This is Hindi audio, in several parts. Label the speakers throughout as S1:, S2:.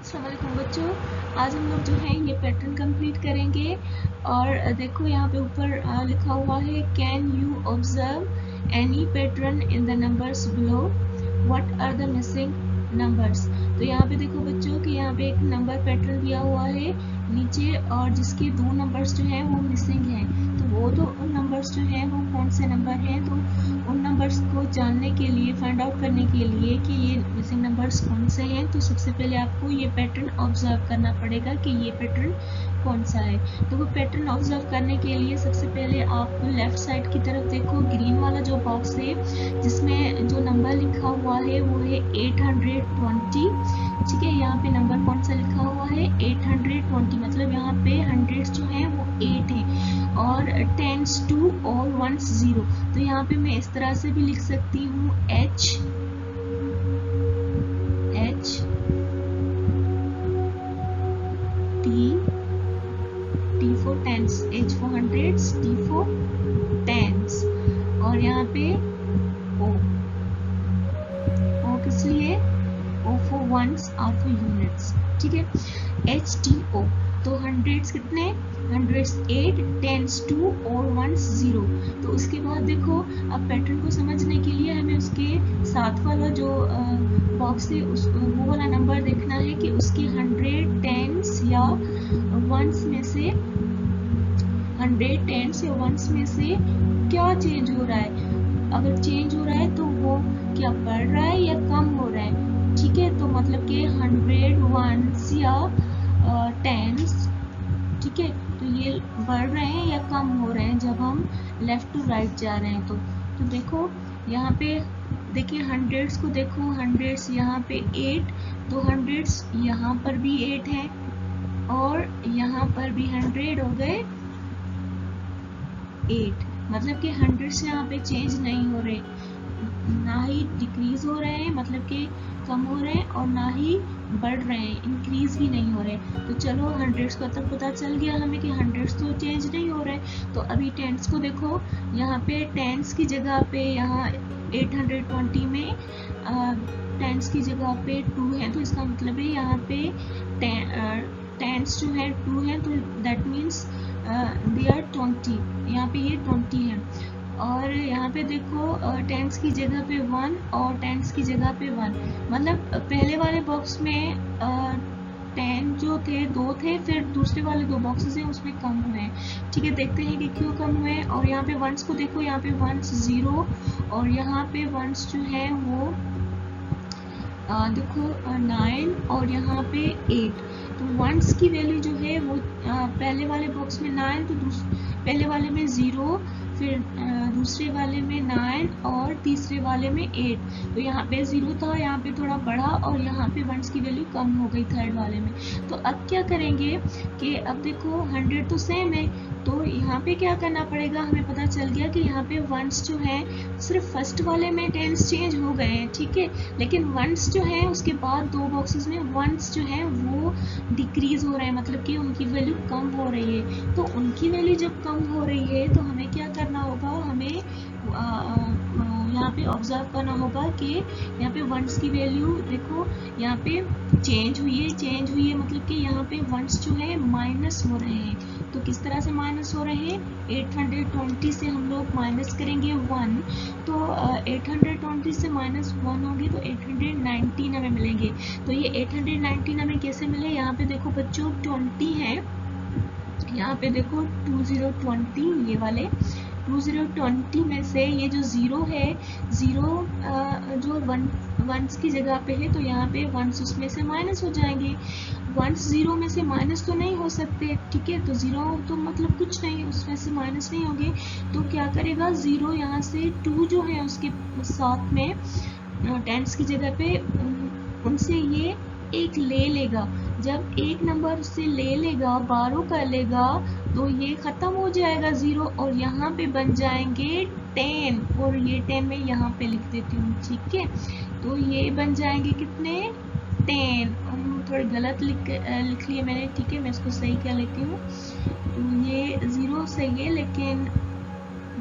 S1: अस्सलाम वालेकुम बच्चों, आज हम लोग जो है ये पैटर्न कंप्लीट करेंगे। और देखो यहाँ पे ऊपर लिखा हुआ है can you observe any pattern in the numbers below, what are the missing numbers. तो यहाँ पे देखो बच्चों कि यहाँ पे एक नंबर पैटर्न दिया हुआ है नीचे, और जिसके दो नंबर्स जो हैं वो मिसिंग हैं। तो वो तो उन नंबर्स जो हैं वो कौन से नंबर हैं, तो उन नंबर्स को जानने के लिए, फाइंड आउट करने के लिए कि ये मिसिंग नंबर्स कौन से हैं, तो सबसे पहले आपको ये पैटर्न ऑब्जर्व करना पड़ेगा कि ये पैटर्न कौन सा है। तो वो पैटर्न ऑब्जर्व करने के लिए सबसे पहले आप लेफ्ट साइड की तरफ देखो, ग्रीन वाला जो बॉक्स है जिसमें जो नंबर लिखा हुआ है वो है 820। ठीक है, यहाँ पे नंबर कौन सा लिखा हुआ है 820, मतलब यहाँ पे हंड्रेड्स जो है वो 8 है और टेंस 2 और वंस 0। तो यहाँ पे मैं इस तरह से भी लिख सकती हूँ H T for tens, H for hundreds, T for tens, और यहाँ पे O किस लिए, O for ones, R for units। ठीक है, HTO। तो हंड्रेड्स कितने, हंड्रेड्स 8, टेंस 2 और वंस 0। तो उसके बाद देखो अब पैटर्न को समझने के लिए हमें उसके साथ वाला जो बॉक्स है वो वाला नंबर देखना है कि उसके 100 टेंस या वंस में से, 100 टेंस या वंस में से क्या चेंज हो रहा है। अगर चेंज हो रहा है तो वो क्या बढ़ रहा है या कम हो रहा है। ठीक है, तो मतलब कि 100 वंस या टेंस, ठीक है, तो ये बढ़ रहे हैं या कम हो रहे हैं जब हम लेफ्ट टू राइट जा रहे हैं। तो देखो यहाँ पे देखिए हंड्रेड्स को देखो, हंड्रेड्स यहाँ पे 8, तो हंड्रेड्स यहाँ पर भी 8 है और यहाँ पर भी 100 हो गए 8, मतलब कि हंड्रेड्स यहाँ पे चेंज नहीं हो रहे, ना ही डिक्रीज हो रहे हैं मतलब कि कम हो रहे हैं, और ना ही बढ़ रहे हैं, इंक्रीज भी नहीं हो रहे। तो चलो हंड्रेड्स का तब पता चल गया हमें कि हंड्रेड्स तो चेंज नहीं हो रहे। तो अभी टेंस को देखो, यहाँ पे टेंस की जगह पे यहाँ 820 में टेंस की जगह पे 2 है, तो इसका मतलब है यहाँ पे टेंस जो है 2 है, तो दैट मीन्स दे आर 20, यहाँ पे ये 20 है। और यहाँ पे देखो टेंस की जगह पे 1 और टेंस की जगह पे 1, मतलब पहले वाले बॉक्स में 10 जो थे 2 थे, फिर दूसरे वाले 2 बॉक्सेस हैं उसमें कम हुए हैं। ठीक है, देखते हैं कि क्यों कम हुए। और यहाँ पे वंस को देखो, यहाँ पे वंस 0 और यहाँ पे वंस जो है वो देखो 9 और यहाँ पे 8। तो वंस की वैल्यू जो है वो पहले वाले बॉक्स में 9, तो पहले वाले में 0, फिर दूसरे वाले में 9 और तीसरे वाले में 8। तो यहाँ पे 0 था, यहाँ पे थोड़ा बढ़ा और यहाँ पे वंस की वैल्यू कम हो गई थर्ड वाले में। तो अब क्या करेंगे कि अब देखो 100 तो सेम है, तो यहाँ पे क्या करना पड़ेगा, हमें पता चल गया कि यहाँ पे वंस जो है सिर्फ फर्स्ट वाले में टेंस चेंज हो गए हैं। ठीक है, लेकिन वंस जो है उसके बाद 2 बॉक्सेस में वंस जो है वो डिक्रीज हो रहे हैं, मतलब कि उनकी वैल्यू कम हो रही है। तो उनकी वैल्यू जब कम हो रही है तो हमें क्या करना होगा, हमें यहाँ पे ऑब्जर्व करना होगा कि यहाँ पे वंस की वैल्यू देखो यहाँ पे चेंज हुई है मतलब कि यहाँ पे वंस जो है माइनस हो रहे हैं। तो किस तरह से माइनस हो रहे हैं, 820 से हम लोग माइनस करेंगे 1, तो 820 से माइनस 1 होंगे तो 819 हमें मिलेंगे। तो ये 819 हमें कैसे मिले, यहाँ पे देखो बच्चों 20 है, यहाँ पे देखो 2020, ये वाले 2020 में से ये जो 0 है, 0 जो वंस की जगह पे है, तो यहाँ पे वंस उसमें से माइनस हो जाएंगे। वंस 0 में से माइनस तो नहीं हो सकते, ठीक है, तो 0 तो मतलब कुछ नहीं, उसमें से माइनस नहीं होंगे। तो क्या करेगा 0 यहाँ से 2 जो है उसके साथ में टेंस की जगह पे उनसे ये एक ले लेगा। जब एक नंबर उससे ले लेगा, बारो कर लेगा, तो ये खत्म हो जाएगा 0 और यहाँ पे बन जाएंगे 10, और ये 10 मैं यहाँ पे लिख देती हूँ। ठीक है, तो ये बन जाएंगे कितने 10, थोड़ी गलत लिख लिए मैंने। ठीक है, मैं इसको सही क्या लेती हूँ, तो ये 0 सही है लेकिन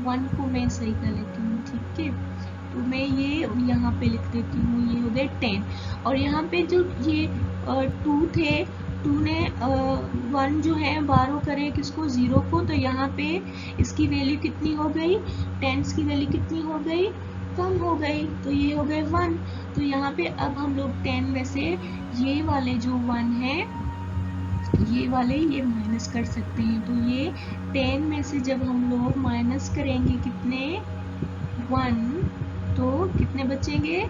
S1: 1 को मैं सही कर लेती हूँ। ठीक है, तो मैं ये यहाँ पे लिख देती हूँ, ये हो गए 10। और यहाँ पे जो ये 2 थे, 2 ने 1 जो है बारो करे किसको, 0 को, तो यहाँ पे इसकी वैल्यू कितनी हो गई, टेंस की वैल्यू कितनी हो गई, कम हो गई, तो ये हो गए 1। तो यहाँ पे अब हम लोग 10 में से ये वाले जो 1 है ये वाले ये माइनस कर सकते हैं। तो ये 10 में से जब हम लोग माइनस करेंगे कितने, 1, तो कितने बचेंगे,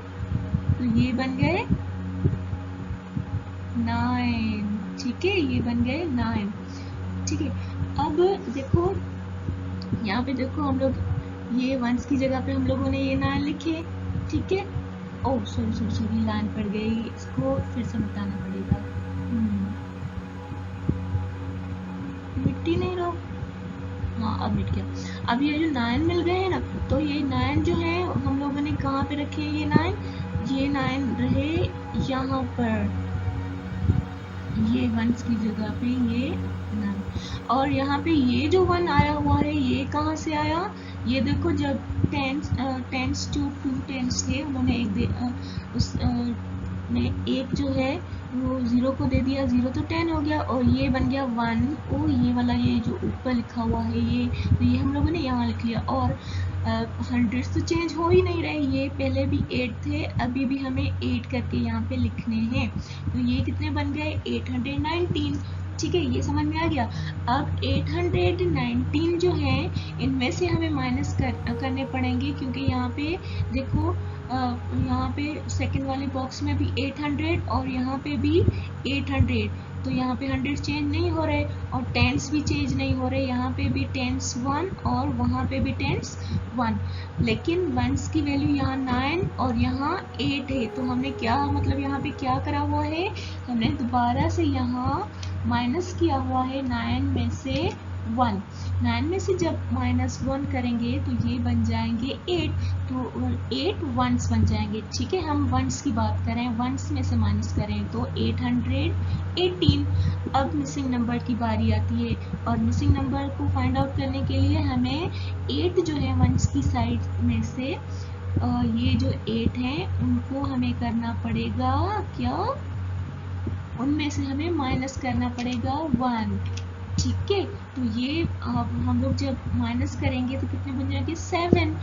S1: तो ये बन गए 9। ठीक है, ये बन गए 9। ठीक है, अब देखो यहाँ पे देखो हम लोग ये वंस की जगह पे हम लोगों ने ये 9 लिखे। ठीक है, ओह सॉरी लाइन पड़ गई, इसको फिर से मिटाना पड़ेगा। मिट्टी नहीं रहो, हाँ अब मिट गया। अब ये जो 9 मिल गए हैं ना, तो ये 9 जो है हम लोगों ने कहाँ पे रखे हैं, ये 9 रहे यहाँ पर, ये वंस की जगह पे ये 9। और यहाँ पे ये जो 1 आया हुआ है ये कहाँ से आया, ये देखो जब टेंस जो 2 टेंस थे उन्होंने एक जो है वो 0 को दे दिया, 0 तो 10 हो गया, और ये बन गया 1। ओ ये वाला ये जो ऊपर लिखा हुआ है ये, तो ये हम लोगों ने यहाँ लिख लिया। और 100 तो चेंज हो ही नहीं रहे, ये पहले भी 8 थे, अभी भी हमें 8 करके यहाँ पे लिखने हैं। तो ये कितने बन गए, 819। ठीक है, ये समझ में आ गया। अब 819 जो है इनमें से हमें माइनस करने पड़ेंगे, क्योंकि यहाँ पे देखो यहाँ पे सेकंड वाले बॉक्स में भी 800 और यहाँ पे भी 800, तो यहाँ पे 100 चेंज नहीं हो रहे और टेंस भी चेंज नहीं हो रहे, यहाँ पे भी टेंस 1 और वहाँ पे भी टेंस 1, लेकिन वंस की वैल्यू यहाँ 9 और यहाँ 8 है। तो हमने क्या मतलब यहाँ पे क्या करा हुआ है, हमने दोबारा से यहाँ माइनस किया हुआ है 9 में से 1। 9 में से जब -1 करेंगे तो ये बन जाएंगे 8, तो 8 वंस बन जाएंगे। ठीक है, हम वंस की बात करें, वंस में से माइनस करें तो 818। अब मिसिंग नंबर की बारी आती है, और मिसिंग नंबर को फाइंड आउट करने के लिए हमें 8 जो है वंस की साइड में से ये जो 8 हैं उनको हमें करना पड़ेगा क्या, उनमें से हमें माइनस करना पड़ेगा 1। ठीक है, तो ये हम लोग जब माइनस करेंगे तो कितने बन जाएंगे, 7।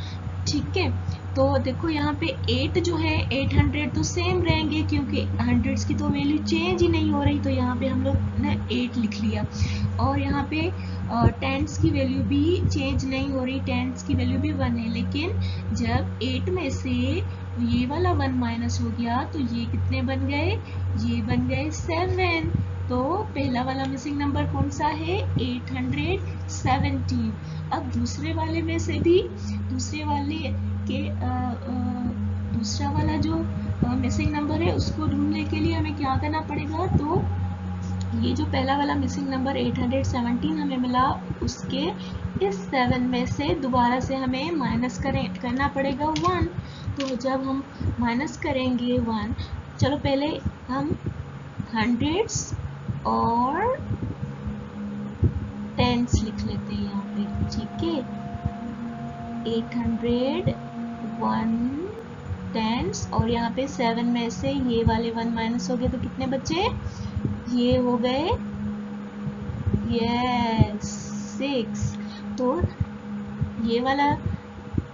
S1: ठीक है, तो देखो यहाँ पे 8 जो है 800 तो सेम रहेंगे, क्योंकि 100 की तो वैल्यू चेंज ही नहीं हो रही, तो यहाँ पे हम लोग ने 8 लिख लिया। और यहाँ पे टेंस की वैल्यू भी चेंज नहीं हो रही, टेंस की वैल्यू भी 1 है, लेकिन जब 8 में से ये वाला 1 माइनस हो गया तो ये कितने बन गए, ये बन गए 7। तो पहला वाला मिसिंग नंबर कौन सा है, 817। अब दूसरे वाले में से भी दूसरे वाले के दूसरा वाला जो मिसिंग नंबर है उसको ढूंढने के लिए हमें क्या करना पड़ेगा, तो ये जो पहला वाला मिसिंग नंबर 817 हमें मिला, उसके इस 7 में से दोबारा से हमें माइनस करना पड़ेगा 1। तो जब हम माइनस करेंगे 1, चलो पहले हम हंड्रेड्स और टेंस लिख लेते हैं यहाँ पे। ठीक है, 800 1 टेंस, और यहाँ पे 7 में से ये वाले 1 माइनस हो गए तो कितने बचे, ये हो गए यस 6। तो ये वाला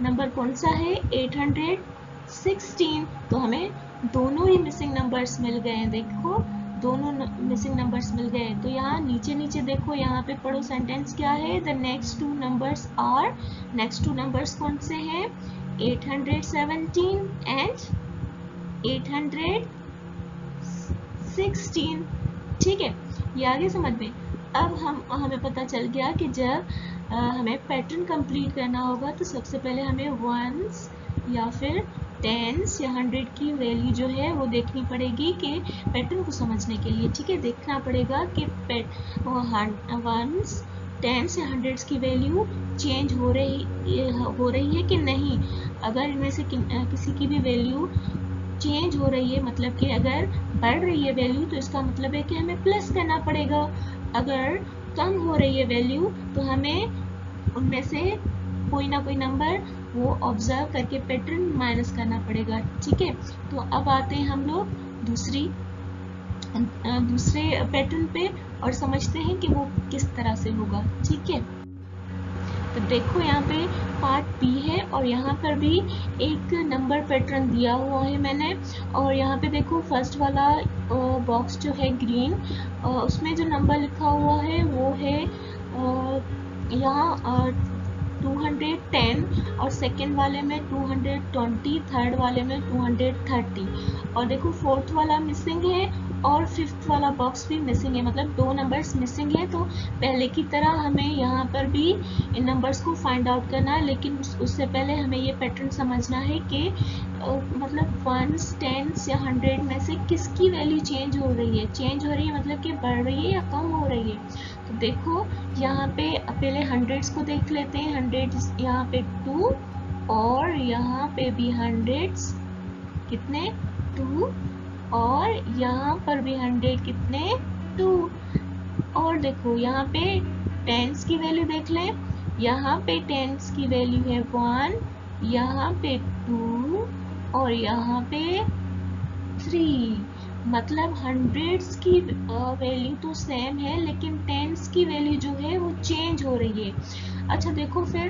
S1: नंबर कौन सा है, 816। तो हमें दोनों ही मिसिंग नंबर्स मिल गए हैं, देखो दोनों मिसिंग नंबर्स मिल गए। तो यहाँ नीचे देखो, यहाँ पे पढ़ो सेंटेंस क्या है, the next two numbers are, next two numbers कौन से हैं, 817 एंड 816। ठीक है, ये आगे समझ में। अब हमें पता चल गया कि जब हमें पैटर्न कंप्लीट करना होगा तो सबसे पहले हमें वंस या फिर टेंस या 100 की वैल्यू जो है वो देखनी पड़ेगी कि पैटर्न को समझने के लिए। ठीक है, देखना पड़ेगा कि वंस टेंस या 100 की वैल्यू चेंज हो रही है कि नहीं। अगर इनमें से किसी की भी वैल्यू चेंज हो रही है, मतलब कि अगर बढ़ रही है वैल्यू, तो इसका मतलब है कि हमें प्लस करना पड़ेगा। अगर कम हो रही है वैल्यू तो हमें उनमें से कोई ना कोई नंबर वो ऑब्जर्व करके पैटर्न माइनस करना पड़ेगा। ठीक है, तो अब आते हैं हम लोग दूसरी दूसरे पैटर्न पे और समझते हैं कि वो किस तरह से होगा। ठीक है, तो देखो यहाँ पे पार्ट बी है और यहाँ पर भी एक नंबर पैटर्न दिया हुआ है मैंने। और यहाँ पे देखो फर्स्ट वाला बॉक्स जो है ग्रीन, उसमें जो नंबर लिखा हुआ है वो है यहाँ 210 और सेकेंड वाले में 220, थर्ड वाले में 230 और देखो फोर्थ वाला मिसिंग है और फिफ्थ वाला बॉक्स भी मिसिंग है, मतलब 2 नंबर्स मिसिंग है। तो पहले की तरह हमें यहाँ पर भी इन नंबर्स को फाइंड आउट करना है, लेकिन उससे पहले हमें ये पैटर्न समझना है कि मतलब वंस, टेंस या 100 में से किसकी वैल्यू चेंज हो रही है। चेंज हो रही है मतलब कि बढ़ रही है या कम हो रही है। तो देखो यहाँ पे पहले हंड्रेड्स को देख लेते हैं। हंड्रेड्स यहाँ पे 2 और यहाँ पे भी हंड्रेड्स कितने 2 और यहाँ पर भी 100 कितने 2। और देखो यहाँ पे टेंस की वैल्यू देख लें। यहाँ पे टेंस की वैल्यू है 1, यहाँ पे 2 और यहाँ पे 3। मतलब हंड्रेड्स की वैल्यू तो सेम है, लेकिन टेंस की वैल्यू जो है वो चेंज हो रही है। अच्छा देखो फिर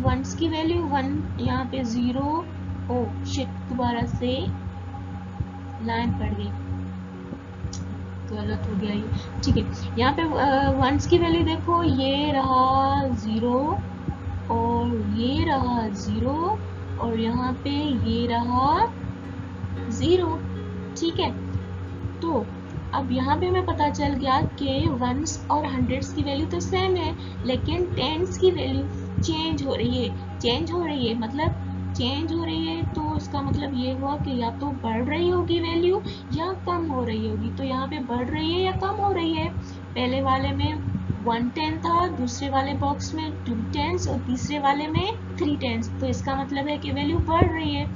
S1: वंस की वैल्यू 1, यहाँ पे 0, ओ शिट दोबारा से लाइन पड़ गई, गलत हो गया ये। ठीक है, यहाँ पे वंस की वैल्यू देखो, ये रहा 0 और ये रहा 0 और यहाँ पे ये रहा 0। ठीक है, तो अब यहाँ पे हमें पता चल गया कि वंस और हंड्रेड्स की वैल्यू तो सेम है, लेकिन टेंस की वैल्यू चेंज हो रही है। चेंज हो रही है मतलब चेंज हो रही है, तो इसका मतलब ये हुआ कि या तो बढ़ रही होगी वैल्यू या कम हो रही होगी। तो यहाँ पे बढ़ रही है या कम हो रही है। पहले वाले में 110 था, दूसरे वाले बॉक्स में 2 10s और तीसरे वाले में 3 10s, तो इसका मतलब है कि वैल्यू बढ़ रही है।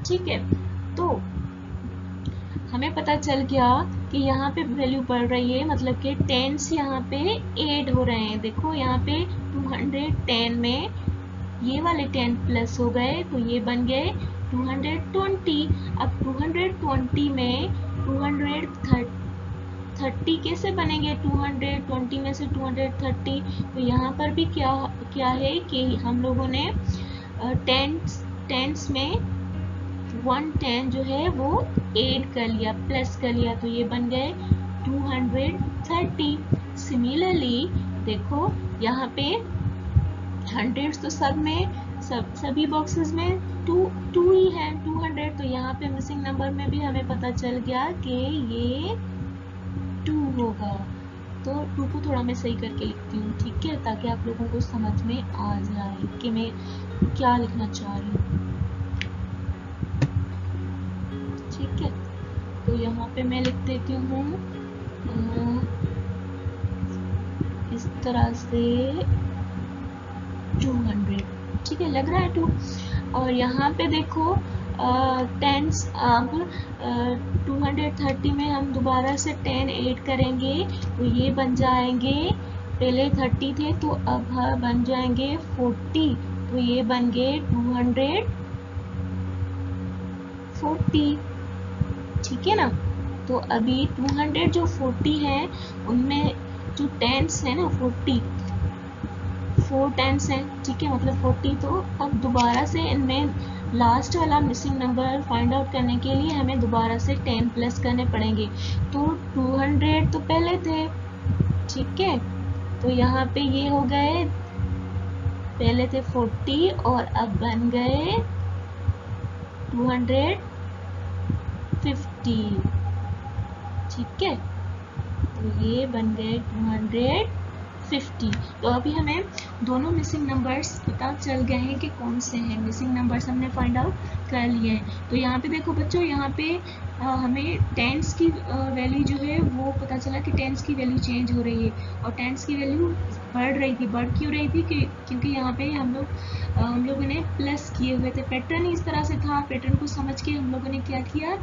S1: ठीक है, तो हमें पता चल गया कि यहाँ पे वैल्यू बढ़ रही है, मतलब कि 10s यहाँ पे ऐड हो रहे हैं। देखो यहाँ पे 210 में ये वाले 10 प्लस हो गए तो ये बन गए 220। अब 220 में 230 कैसे बनेंगे? 220 में से 230, तो यहाँ पर भी क्या है कि हम लोगों ने टेंस में 110 जो है वो ऐड कर लिया, प्लस कर लिया, तो ये बन गए 230। सिमिलरली देखो यहाँ पे हंड्रेड्स तो सभी बॉक्सेस में 2 ही है, 200, तो यहाँ पे मिसिंग नंबर में भी हमें पता चल गया कि ये 2 होगा। तो 2 को थोड़ा मैं सही करके लिखती हूँ, ठीक है, ताकि आप लोगों को समझ में आ जाए कि मैं क्या लिखना चाह रही हूँ। ठीक है, तो यहाँ पे मैं लिख देती हूँ इस तरह से 200। ठीक है, लग रहा है 2। और यहाँ पे देखो टेंस, अब 230 में हम दोबारा से 10 ऐड करेंगे तो ये बन जाएंगे, पहले 30 थे तो अब बन जाएंगे 40, तो ये बन गए 240। ठीक है ना, तो अभी 200 जो 40 है उनमें जो टेंस है ना 4 टेंस है। ठीक है, मतलब 40, तो अब दोबारा से इनमें लास्ट वाला मिसिंग नंबर फाइंड आउट करने के लिए हमें दोबारा से 10 प्लस करने पड़ेंगे। तो 200 तो पहले थे, ठीक है, तो यहाँ पे ये हो गए, पहले थे 40 और अब बन गए 250। ठीक है, तो ये बन गए 250। तो अभी हमें दोनों मिसिंग नंबर्स पता चल गए हैं कि कौन से हैं। मिसिंग नंबर्स हमने फाइंड आउट कर लिए हैं। तो यहाँ पे देखो बच्चों, यहाँ पे हमें टेंस की वैल्यू जो है वो पता चला कि टेंस की वैल्यू चेंज हो रही है और टेंस की वैल्यू बढ़ रही थी। बढ़ क्यों रही थी? क्योंकि यहाँ पे हम लोगों ने प्लस किए हुए थे। पैटर्न ही इस तरह से था। पैटर्न को समझ के हम लोगों ने क्या किया,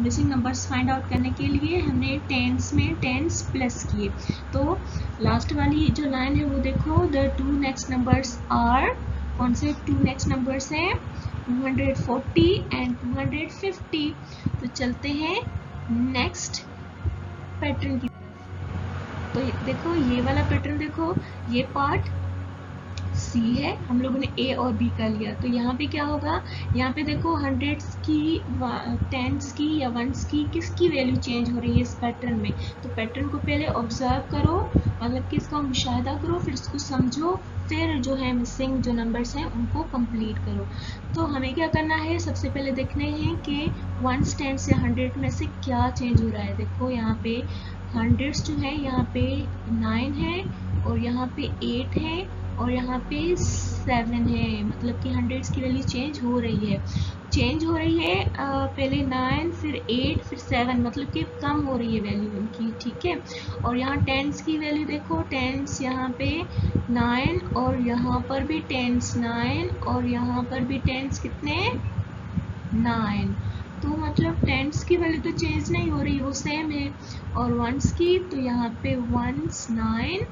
S1: मिसिंग नंबर्स फाइंड आउट करने के लिए हमने टेंस में टेंस प्लस किए। तो लास्ट वाली जो लाइन है वो देखो, द 2 नेक्स्ट नंबर्स आर, कौन से 2 नेक्स्ट नंबर्स हैं? 240 एंड 250। तो चलते हैं नेक्स्ट पैटर्न की। तो देखो ये वाला पैटर्न, देखो ये पार्ट सी है, हम लोगों ने ए और बी कर लिया। तो यहाँ पे क्या होगा, यहाँ पे देखो हंड्रेड्स की, टेंस की या वंस की किसकी वैल्यू चेंज हो रही है इस पैटर्न में। तो पैटर्न को पहले ऑब्जर्व करो, मतलब कि इसका मुशाहिदा करो, फिर इसको समझो, फिर जो है मिसिंग जो नंबर्स हैं उनको कंप्लीट करो। तो हमें क्या करना है, सबसे पहले देखने हैं कि वंस, टेंस या हंड्रेड में से क्या चेंज हो रहा है। देखो यहाँ पे हंड्रेड्स जो है यहाँ पे 9 है, और यहाँ पे 8 है, और यहाँ पे 7 है, मतलब कि हंड्रेड्स की वैल्यू चेंज हो रही है। पहले 9, फिर 8, फिर 7, मतलब कि कम हो रही है वैल्यू उनकी, ठीक है। और यहाँ टेंस की वैल्यू देखो, टेंस यहाँ पे 9, और यहाँ पर भी टेंस 9, और यहाँ पर भी टेंस कितने 9। तो मतलब टेंस की वैल्यू तो चेंज नहीं हो रही, वो सेम है। और वंस की, तो यहाँ पे वंस 9,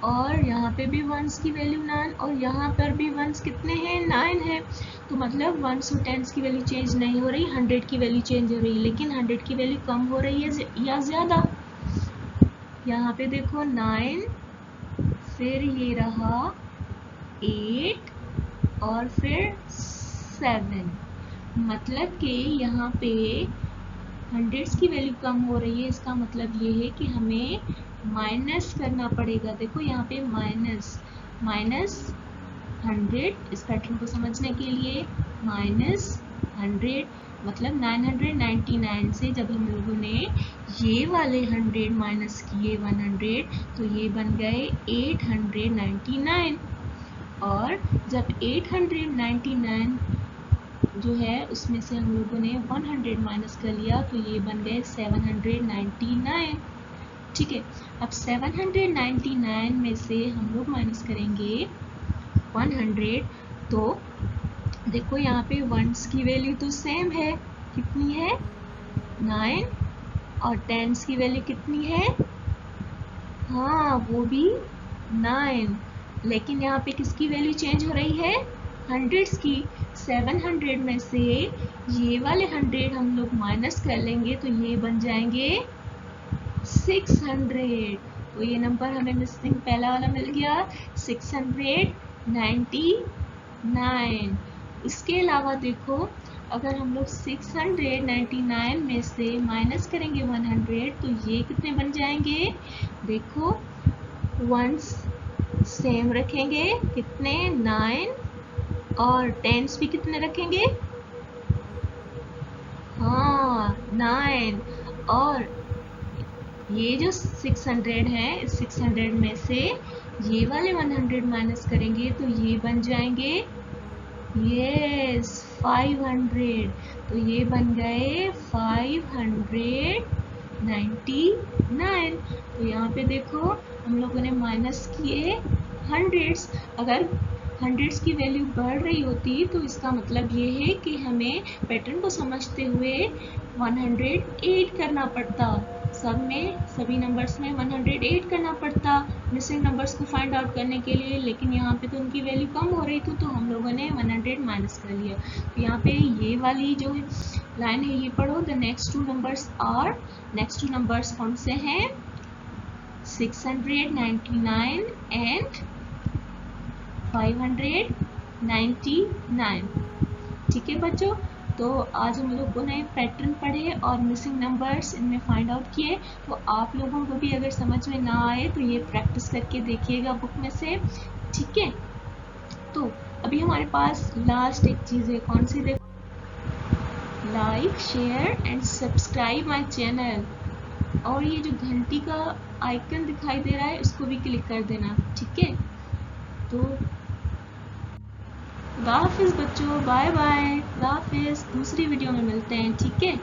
S1: और यहाँ पे भी वंस की वैल्यू 9, और यहाँ पर भी वंस कितने हैं 9 है। तो मतलब वंस और टेंस की वैल्यू चेंज नहीं हो रही, 100 की वैल्यू चेंज हो रही है, लेकिन 100 की वैल्यू कम हो रही है या ज़्यादा। यहाँ पे देखो 9, फिर ये रहा 8, और फिर 7, मतलब कि यहाँ पे हंड्रेड्स की वैल्यू कम हो रही है। इसका मतलब ये है कि हमें माइनस करना पड़ेगा। देखो यहाँ पे माइनस 100, इस पैटर्न को समझने के लिए -100, मतलब 999 से जब हम लोगों ने ये वाले 100 माइनस किए 100, तो ये बन गए 899। और जब 899 जो है उसमें से हम लोगों ने 100 माइनस कर लिया, तो ये बन गए 799, ठीक है। अब 799 में से हम लोग माइनस करेंगे 100, तो देखो यहाँ पे वंस की वैल्यू तो सेम है, कितनी है 9, और टेंस की वैल्यू कितनी है, हाँ वो भी 9, लेकिन यहाँ पे किसकी वैल्यू चेंज हो रही है, हंड्रेड्स की। 700 में से ये वाले 100 हम लोग माइनस कर लेंगे, तो ये बन जाएंगे 600। तो ये नंबर हमें मिसिंग पहला वाला मिल गया 699। इसके अलावा देखो, अगर हम लोग 699 में से माइनस करेंगे 100, तो ये कितने बन जाएंगे, देखो वंस सेम रखेंगे, कितने 9, और टेंस भी कितने रखेंगे, हाँ 9, और ये जो 600 है, इस 600 में से ये वाले 100 माइनस करेंगे, तो ये बन जाएंगे यस 500। तो ये बन गए 599। तो यहाँ पे देखो हम लोगों ने माइनस किए हंड्रेड्स। अगर हंड्रेड्स की वैल्यू बढ़ रही होती तो इसका मतलब ये है कि हमें पैटर्न को समझते हुए 108 करना पड़ता, सभी नंबर्स में 108 करना पड़ता मिसिंग नंबर्स को फाइंड आउट करने के लिए, लेकिन यहाँ पे तो उनकी वैल्यू कम हो रही थी, तो हम लोगों ने 100 माइनस कर लिया। तो यहाँ पे ये वाली जो लाइन है ये पढ़ो, the next two numbers are, next two numbers कौन से हैं, 699 एंड 599। ठीक है बच्चों, तो आज हम लोगों ने पैटर्न पढ़े और मिसिंग नंबर्स इनमें फाइंड आउट किए। तो आप लोगों को भी अगर समझ में ना आए तो ये प्रैक्टिस करके देखिएगा बुक में से, ठीक है। तो अभी हमारे पास लास्ट एक चीज़ है, कौन सी, देखो like share and subscribe my channel, और ये जो घंटी का आइकन दिखाई दे रहा है इसको भी क्लिक कर देना, ठीक है। तो खुदा हाफिज़ बच्चों, बाय बाय, खुदा हाफिज़, दूसरी वीडियो में मिलते हैं, ठीक है।